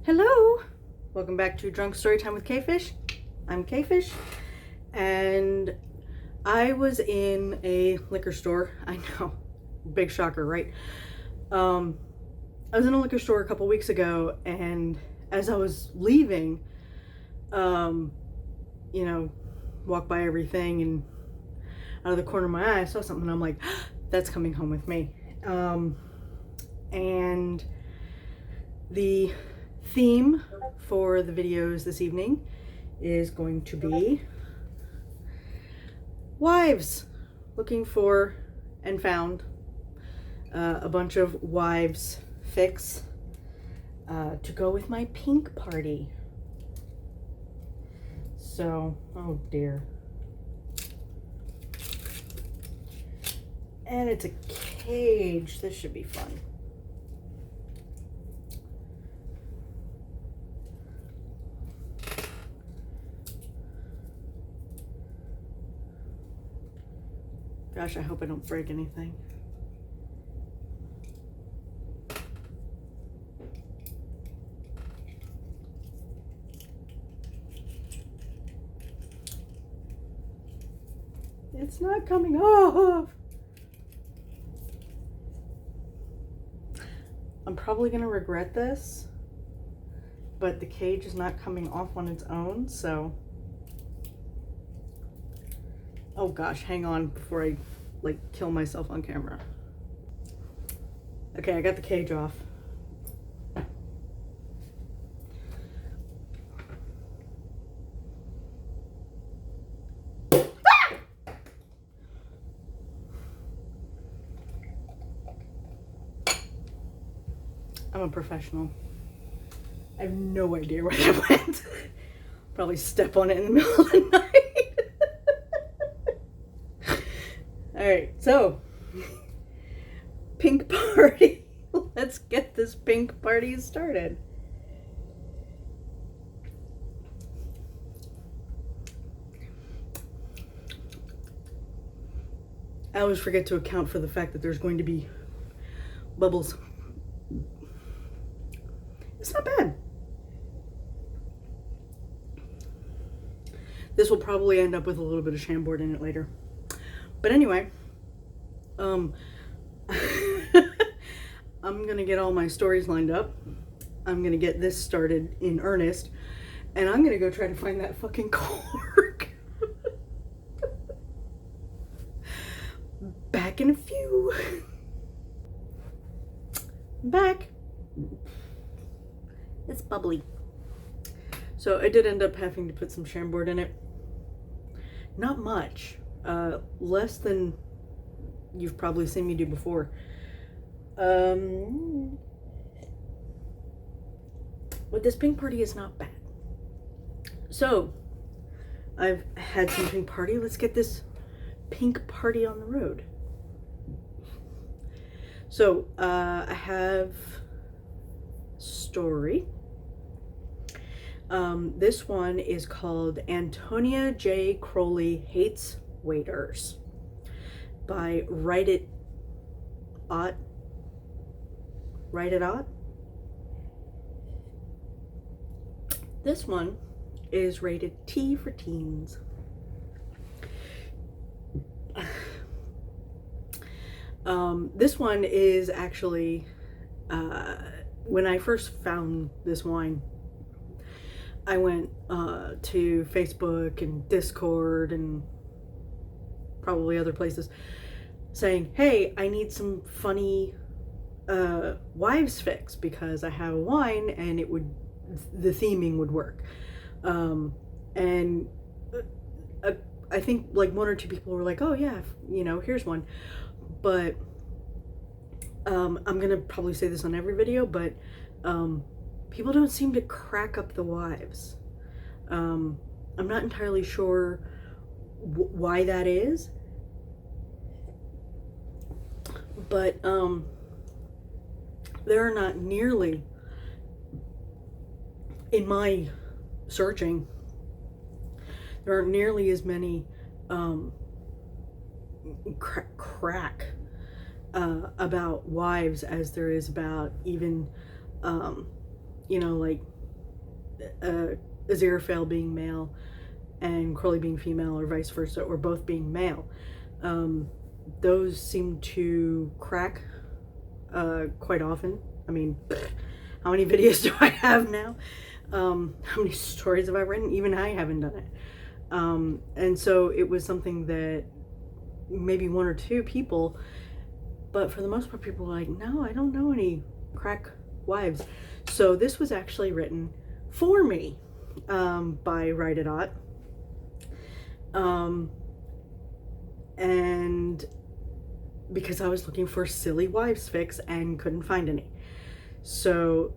Hello! Welcome back to Drunk Storytime with Quefish. I'm Quefish, and I was in a liquor store. I know, big shocker, right? I was in a liquor store a couple weeks ago, and as I was leaving, walked by everything, and out of the corner of my eye, I saw something, and I'm like, that's coming home with me. And the theme for the videos this evening is going to be wives. Looking for and found a bunch of wives fix to go with my pink party. So, oh dear. And it's a cage. This should be fun. Gosh, I hope I don't break anything. It's not coming off. I'm probably gonna regret this, but the cage is not coming off on its own, so. Oh gosh, hang on before I kill myself on camera. Okay, I got the cage off. I'm a professional. I have no idea where that went. Probably step on it in the middle of the night. Alright, so pink party. Let's get this pink party started. I always forget to account for the fact that there's going to be bubbles. It's not bad. This will probably end up with a little bit of Chambord in it later. But anyway, I'm gonna get all my stories lined up. I'm gonna get this started in earnest, and I'm gonna go try to find that fucking cork. Back in a few. I'm back. It's bubbly. So I did end up having to put some Chambord in it. Not much. Less than you've probably seen me do before. But this pink party is not bad. So I've had some pink party. Let's get this pink party on the road. So I have story. This one is called Antonia J. Crowley Hates Waiters by WriteItOtt. WriteItOtt. This one is rated T for teens. This one is actually, when I first found this wine, I went to Facebook and Discord and probably other places saying, hey, I need some funny wives fix because I have a wine and the theming would work. And I think like one or two people were like, oh yeah, here's one. But I'm gonna probably say this on every video, but people don't seem to crack up the wives. I'm not entirely sure why that is, but there are not nearly, in my searching, there aren't nearly as many crack about wives as there is about even like Aziraphale being male and Crowley being female, or vice versa, or both being male. Those seem to crack quite often. I mean, how many videos do I have now? How many stories have I written? Even I haven't done it. And so it was something that maybe one or two people, but for the most part, people were like, no, I don't know any crack wives. So this was actually written for me by WriteItOtt. And because I was looking for silly wives fics and couldn't find any. So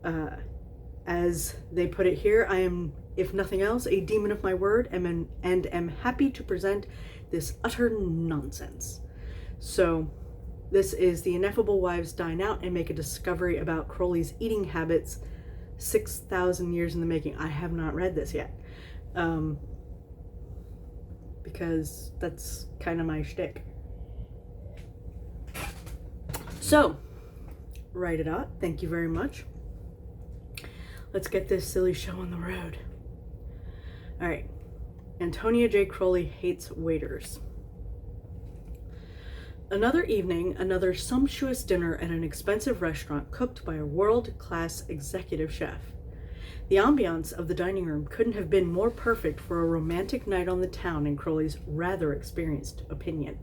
as they put it here, I am, if nothing else, a demon of my word, and am happy to present this utter nonsense. So this is The Ineffable Wives Dine Out and Make a Discovery About Crowley's Eating Habits, 6,000 years in the making. I have not read this yet, because that's kind of my shtick. So, WriteItOtt, thank you very much. Let's get this silly show on the road. All right. Antonia J. Crowley hates waiters. Another evening, another sumptuous dinner at an expensive restaurant cooked by a world-class executive chef. The ambiance of the dining room couldn't have been more perfect for a romantic night on the town, in Crowley's rather experienced opinion.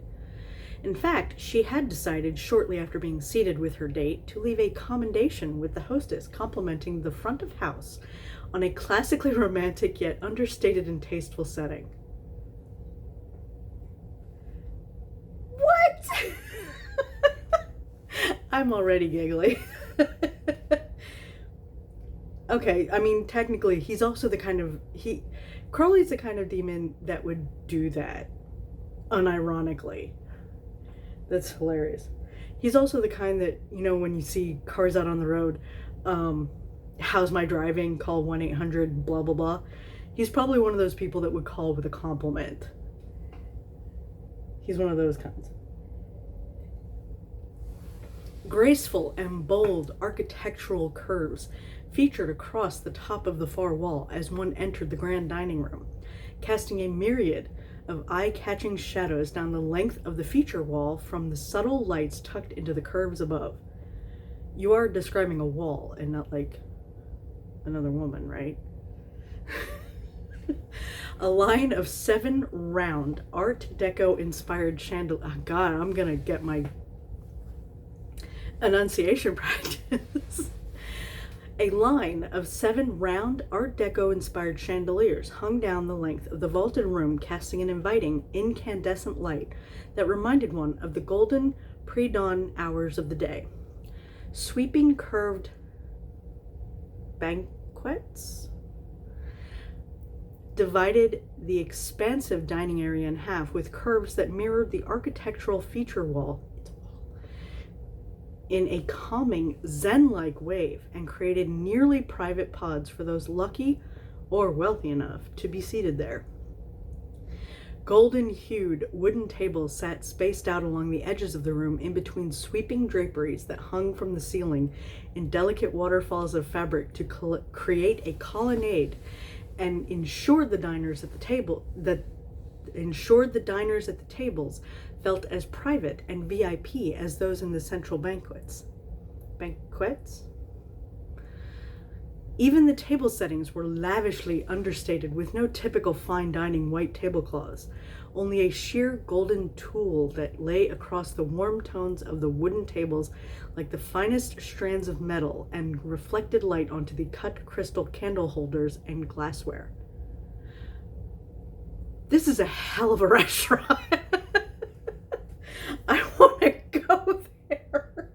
In fact, she had decided shortly after being seated with her date to leave a commendation with the hostess complimenting the front of house on a classically romantic yet understated and tasteful setting. What? I'm already giggly. Okay, I mean, technically, he's also the kind of, Crowley's the kind of demon that would do that, unironically. That's hilarious. He's also the kind that, when you see cars out on the road, how's my driving, call 1-800 blah blah blah. He's probably one of those people that would call with a compliment. He's one of those kinds. Graceful and bold architectural curves featured across the top of the far wall as one entered the grand dining room, casting a myriad of eye-catching shadows down the length of the feature wall from the subtle lights tucked into the curves above. You are describing a wall and not like another woman, right? A line of 7 round Art Deco inspired chandeliers. Oh God, I'm gonna get my enunciation practice. A line of 7 round Art Deco inspired chandeliers hung down the length of the vaulted room, casting an inviting, incandescent light that reminded one of the golden pre-dawn hours of the day. Sweeping curved banquets divided the expansive dining area in half, with curves that mirrored the architectural feature wall in a calming, zen-like wave, and created nearly private pods for those lucky or wealthy enough to be seated there. Golden-hued wooden tables sat spaced out along the edges of the room, in between sweeping draperies that hung from the ceiling in delicate waterfalls of fabric to create a colonnade, and ensured the diners at the tables felt as private and VIP as those in the central banquets. Banquets? Even the table settings were lavishly understated, with no typical fine dining white tablecloths, only a sheer golden tulle that lay across the warm tones of the wooden tables like the finest strands of metal, and reflected light onto the cut crystal candle holders and glassware. This is a hell of a restaurant. I want to go there.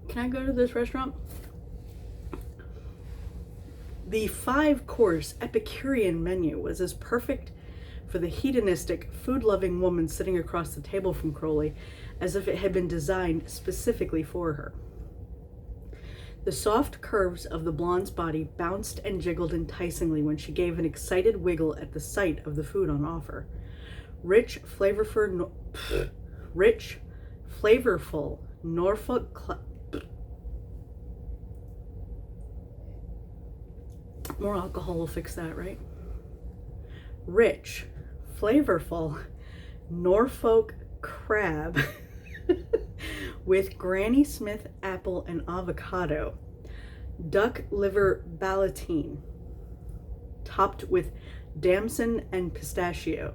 Can I go to this restaurant? The 5-course Epicurean menu was as perfect for the hedonistic, food-loving woman sitting across the table from Crowley as if it had been designed specifically for her. The soft curves of the blonde's body bounced and jiggled enticingly when she gave an excited wiggle at the sight of the food on offer. Rich, flavorful Norfolk More alcohol will fix that, right? Rich, flavorful Norfolk crab with Granny Smith apple and avocado. Duck liver ballotine, topped with damson and pistachio.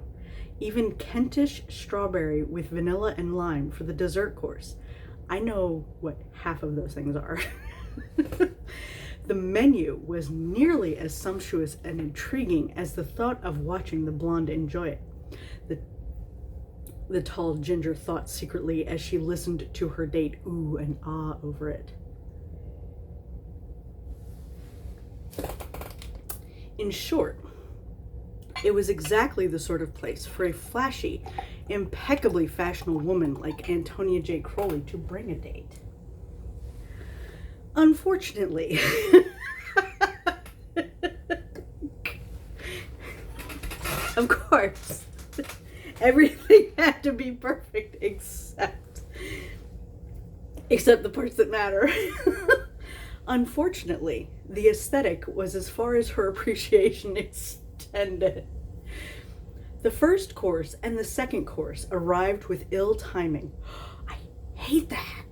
Even Kentish strawberry with vanilla and lime for the dessert course. I know what half of those things are. The menu was nearly as sumptuous and intriguing as the thought of watching the blonde enjoy it. The tall ginger thought secretly as she listened to her date ooh and ah over it. In short, it was exactly the sort of place for a flashy, impeccably fashionable woman like Antonia J. Crowley to bring a date. Unfortunately, of course, everything had to be perfect except the parts that matter. Unfortunately, the aesthetic was as far as her appreciation extended. The first course and the second course arrived with ill timing. I hate that.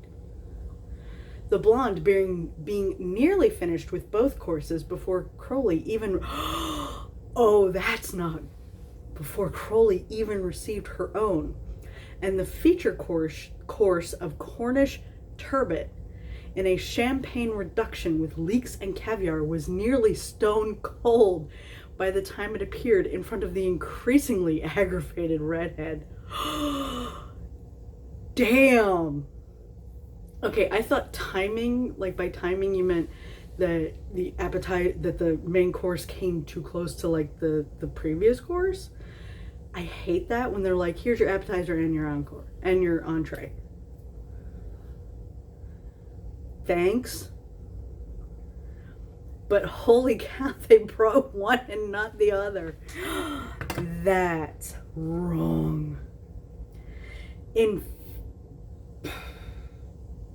The blonde being nearly finished with both courses before Crowley even before Crowley even received her own. And the feature course of Cornish turbot in a champagne reduction with leeks and caviar was nearly stone cold by the time it appeared in front of the increasingly aggravated redhead. Damn. Okay, I thought timing, like by timing you meant that the main course came too close to like the previous course. I hate that when they're like, here's your appetizer and your encore and your entree. Thanks. But holy cow, they brought one and not the other. That's wrong.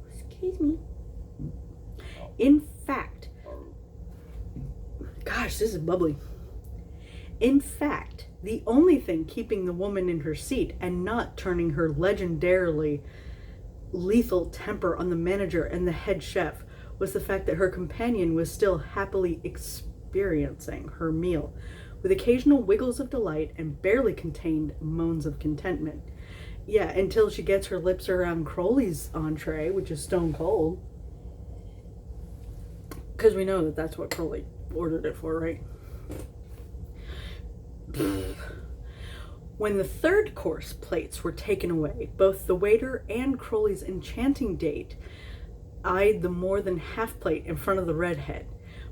Excuse me. In fact, gosh, this is bubbly. In fact, the only thing keeping the woman in her seat and not turning her legendarily lethal temper on the manager and the head chef was the fact that her companion was still happily experiencing her meal, with occasional wiggles of delight and barely contained moans of contentment. Yeah, until she gets her lips around Crowley's entree, which is stone cold. Because we know that that's what Crowley ordered it for, right? When the third course plates were taken away, both the waiter and Crowley's enchanting date eyed the more than half plate in front of the redhead,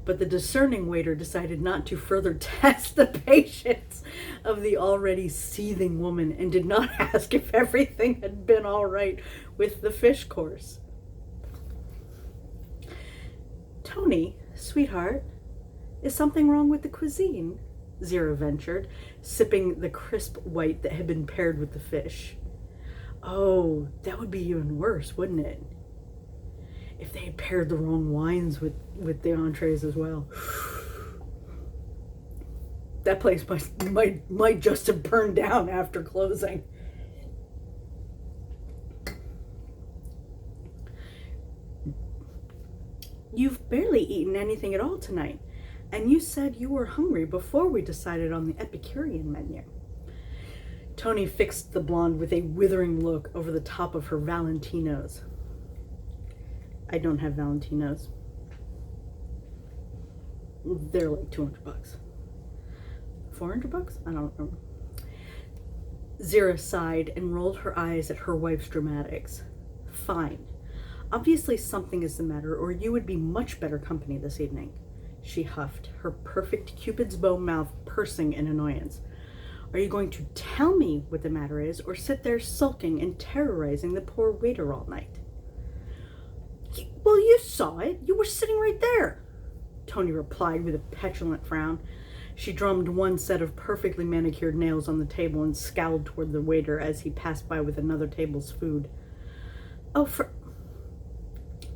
but the discerning waiter decided not to further test the patience of the already seething woman and did not ask if everything had been all right with the fish course. Tony, sweetheart, is something wrong with the cuisine? Zira ventured, sipping the crisp white that had been paired with the fish. Oh, that would be even worse, wouldn't it? If they had paired the wrong wines with the entrees as well. That place might just have burned down after closing. You've barely eaten anything at all tonight, and you said you were hungry before we decided on the Epicurean menu. Tony fixed the blonde with a withering look over the top of her Valentinos. I don't have Valentinos. They're like $200. $400? I don't remember. Zira sighed and rolled her eyes at her wife's dramatics. Fine. Obviously something is the matter, or you would be much better company this evening. She huffed, her perfect Cupid's bow mouth pursing in annoyance. Are you going to tell me what the matter is, or sit there sulking and terrorizing the poor waiter all night? Well, you saw it. You were sitting right there, Tony replied with a petulant frown. She drummed one set of perfectly manicured nails on the table and scowled toward the waiter as he passed by with another table's food.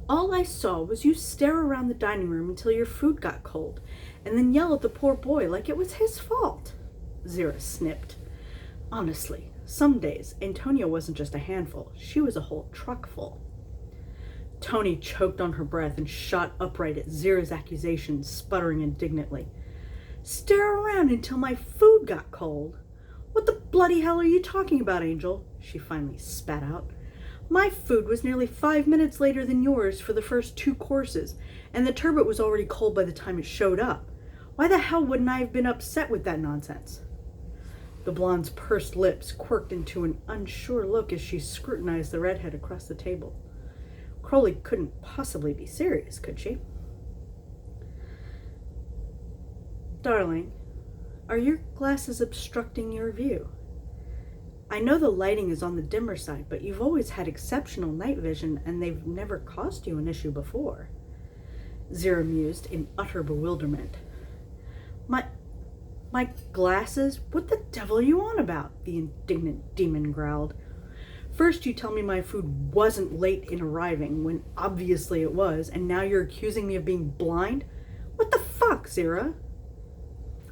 All I saw was you stare around the dining room until your food got cold, and then yell at the poor boy like it was his fault. Zira snipped. Honestly, some days, Antonia wasn't just a handful, she was a whole truckful. Tony choked on her breath and shot upright at Zira's accusations, sputtering indignantly. Stare around until my food got cold? What the bloody hell are you talking about, Angel? She finally spat out. My food was nearly 5 minutes later than yours for the first 2 courses, and the turbot was already cold by the time it showed up. Why the hell wouldn't I have been upset with that nonsense? The blonde's pursed lips quirked into an unsure look as she scrutinized the redhead across the table. Crowley couldn't possibly be serious, could she? Darling, are your glasses obstructing your view? I know the lighting is on the dimmer side, but you've always had exceptional night vision, and they've never caused you an issue before. Zira mused in utter bewilderment. My glasses? What the devil are you on about? The indignant demon growled. First you tell me my food wasn't late in arriving, when obviously it was, and now you're accusing me of being blind? What the fuck, Zira?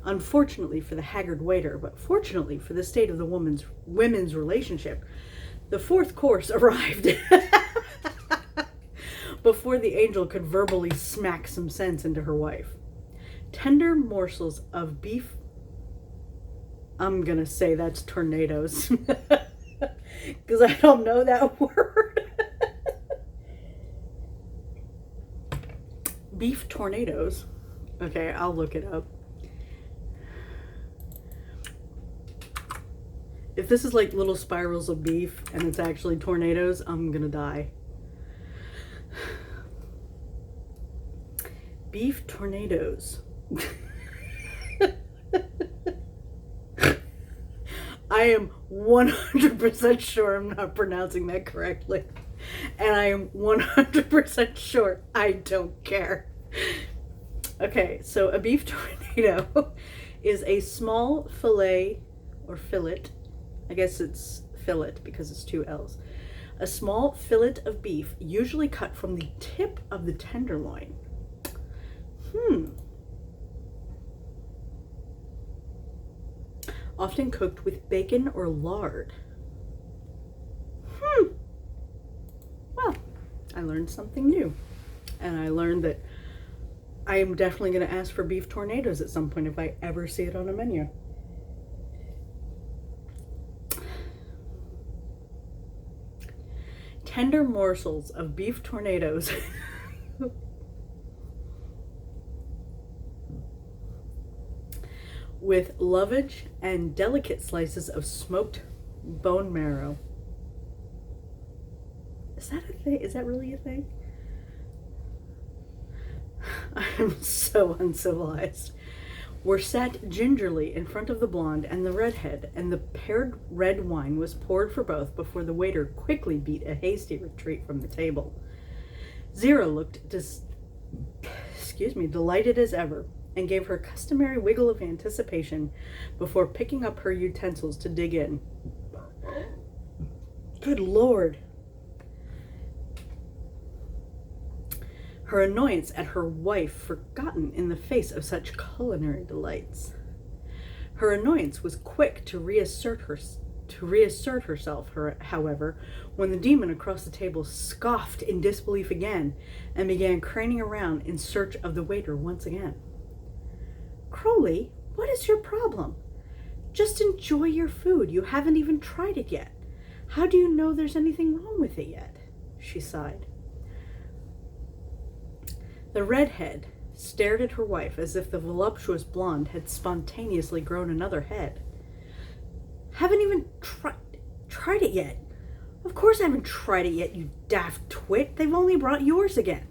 Unfortunately for the haggard waiter, but fortunately for the state of the women's relationship, the 4th course arrived before the angel could verbally smack some sense into her wife. Tender morsels of beef. I'm gonna say that's tornadoes because I don't know that word. Beef tornadoes. Okay, I'll look it up. If this is like little spirals of beef and it's actually tornadoes, I'm gonna die. Beef tornadoes. I am 100% sure I'm not pronouncing that correctly. And I am 100% sure I don't care. Okay, so a beef tornado is a small fillet or fillet. I guess it's fillet because it's 2 L's. A small fillet of beef, usually cut from the tip of the tenderloin. Often cooked with bacon or lard. Well, I learned something new. And I learned that I am definitely going to ask for beef tornadoes at some point if I ever see it on a menu. Tender morsels of beef tornadoes with lovage and delicate slices of smoked bone marrow. Is that a thing? Is that really a thing? I am so uncivilized. Were set gingerly in front of the blonde and the redhead, and the paired red wine was poured for both before the waiter quickly beat a hasty retreat from the table. Zira looked delighted as ever, and gave her customary wiggle of anticipation before picking up her utensils to dig in. Good Lord! Her annoyance at her wife forgotten in the face of such culinary delights. Her annoyance was quick to reassert herself, however, when the demon across the table scoffed in disbelief again and began craning around in search of the waiter once again. Crowley, what is your problem? Just enjoy your food. You haven't even tried it yet. How do you know there's anything wrong with it yet? She sighed. The redhead stared at her wife as if the voluptuous blonde had spontaneously grown another head. Haven't even tried it yet. Of course I haven't tried it yet, you daft twit. They've only brought yours again.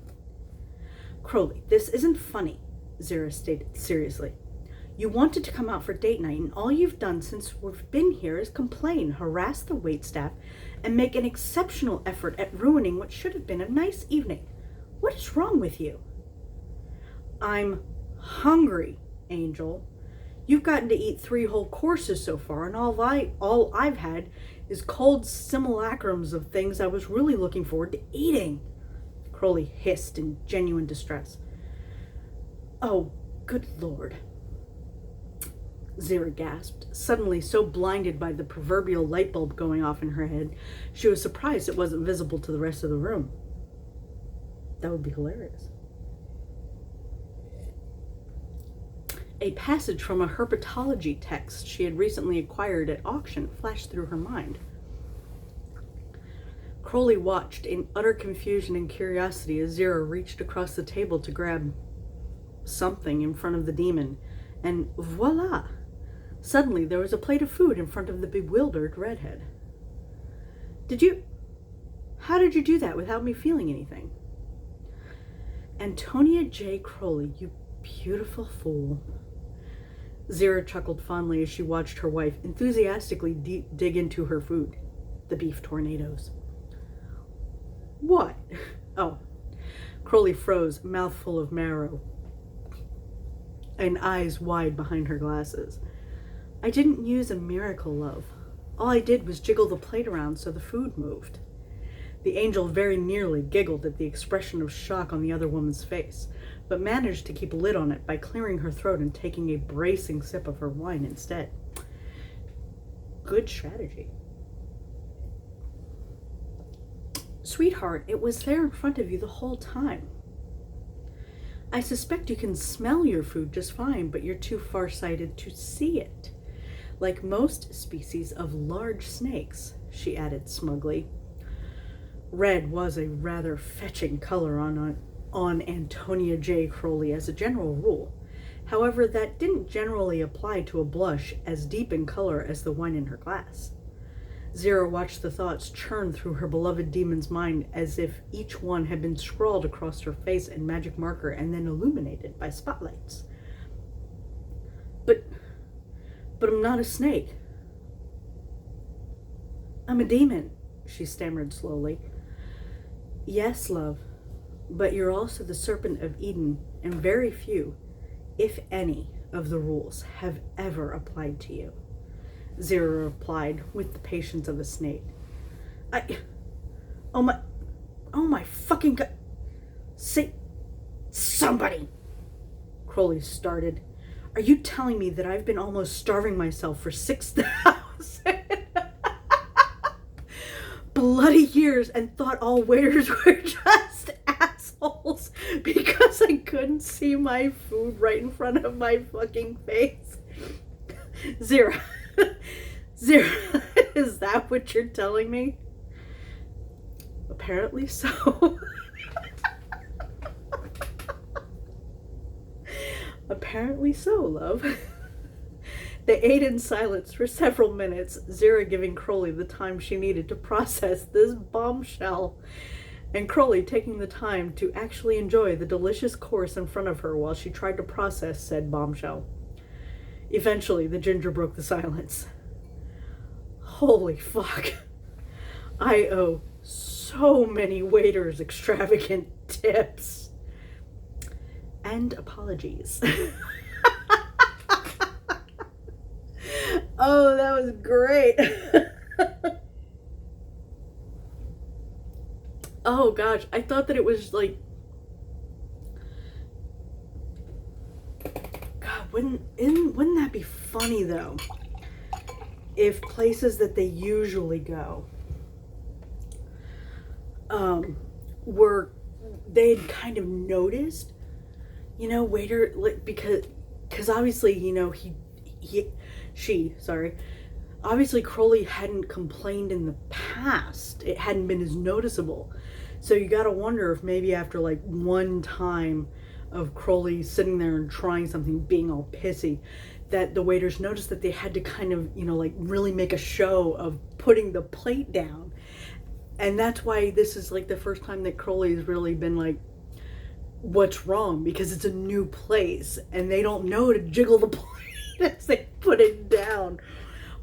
Crowley, this isn't funny, Zira stated seriously. You wanted to come out for date night, and all you've done since we've been here is complain, harass the waitstaff, and make an exceptional effort at ruining what should have been a nice evening. What is wrong with you? I'm hungry, Angel. You've gotten to eat 3 whole courses so far, and all I've had is cold simulacrums of things I was really looking forward to eating. Crowley hissed in genuine distress. Oh, good Lord. Zira gasped, suddenly so blinded by the proverbial light bulb going off in her head, she was surprised it wasn't visible to the rest of the room. That would be hilarious. A passage from a herpetology text she had recently acquired at auction flashed through her mind. Crowley watched in utter confusion and curiosity as Zira reached across the table to grab something in front of the demon, and voila! Suddenly there was a plate of food in front of the bewildered redhead. How did you do that without me feeling anything? Antonia J. Crowley, you beautiful fool. Zira chuckled fondly as she watched her wife enthusiastically dig into her food, the beef tornadoes. What? Oh. Crowley froze, mouth full of marrow, and eyes wide behind her glasses. I didn't use a miracle, love. All I did was jiggle the plate around so the food moved. The angel very nearly giggled at the expression of shock on the other woman's face, but managed to keep a lid on it by clearing her throat and taking a bracing sip of her wine instead. Good strategy. Sweetheart, it was there in front of you the whole time. I suspect you can smell your food just fine, but you're too far-sighted to see it. Like most species of large snakes, she added smugly. Red was a rather fetching color on Antonia J. Crowley as a general rule. However, that didn't generally apply to a blush as deep in color as the wine in her glass. Zira watched the thoughts churn through her beloved demon's mind as if each one had been scrawled across her face in magic marker and then illuminated by spotlights. But I'm not a snake. I'm a demon, she stammered slowly. Yes, love, but you're also the serpent of Eden, and very few, if any, of the rules have ever applied to you. Zira replied with the patience of a snake. Oh my fucking God. Say, somebody. Crowley started. Are you telling me that I've been almost starving myself for 6,000 bloody years and thought all waiters were just assholes because I couldn't see my food right in front of my fucking face? Zira, is that what you're telling me? Apparently so. Apparently so, love. They ate in silence for several minutes, Zira giving Crowley the time she needed to process this bombshell, and Crowley taking the time to actually enjoy the delicious course in front of her while she tried to process said bombshell. Eventually, the ginger broke the silence. Holy fuck. I owe so many waiters extravagant tips. And apologies. Oh, that was great. Oh gosh, I thought that it was like, God, wouldn't that be funny though? If places that they usually go they'd kind of noticed, waiter, like, because obviously, obviously Crowley hadn't complained in the past. It hadn't been as noticeable. So you gotta wonder if maybe after like one time of Crowley sitting there and trying something, being all pissy, that the waiters noticed that they had to kind of, like really make a show of putting the plate down. And that's why this is like the first time that Crowley's really been like, what's wrong? Because it's a new place and they don't know to jiggle the plate as they put it down.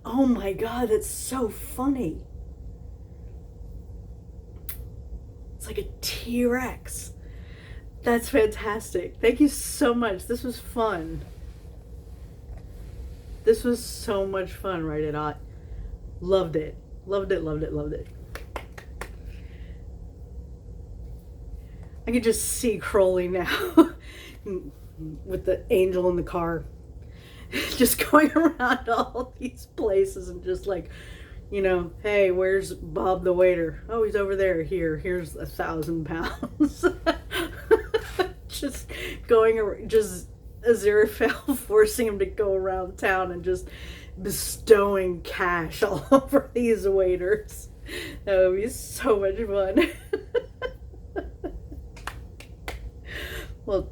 Oh my God, that's so funny. It's like a T-Rex. That's fantastic. Thank you so much. This was fun. This was so much fun, WriteItOtt. Loved it. Loved it, loved it, loved it. I could just see Crowley now with the angel in the car, just going around all these places and just like, you know, hey, where's Bob the waiter? Oh, he's over there. Here's 1,000 pounds. Just going around, just Aziraphale forcing him to go around town and just bestowing cash all over these waiters. That would be so much fun. Well,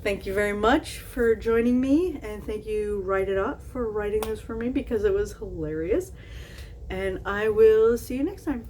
thank you very much for joining me, and thank you WriteItOtt for writing this for me because it was hilarious. And I will see you next time.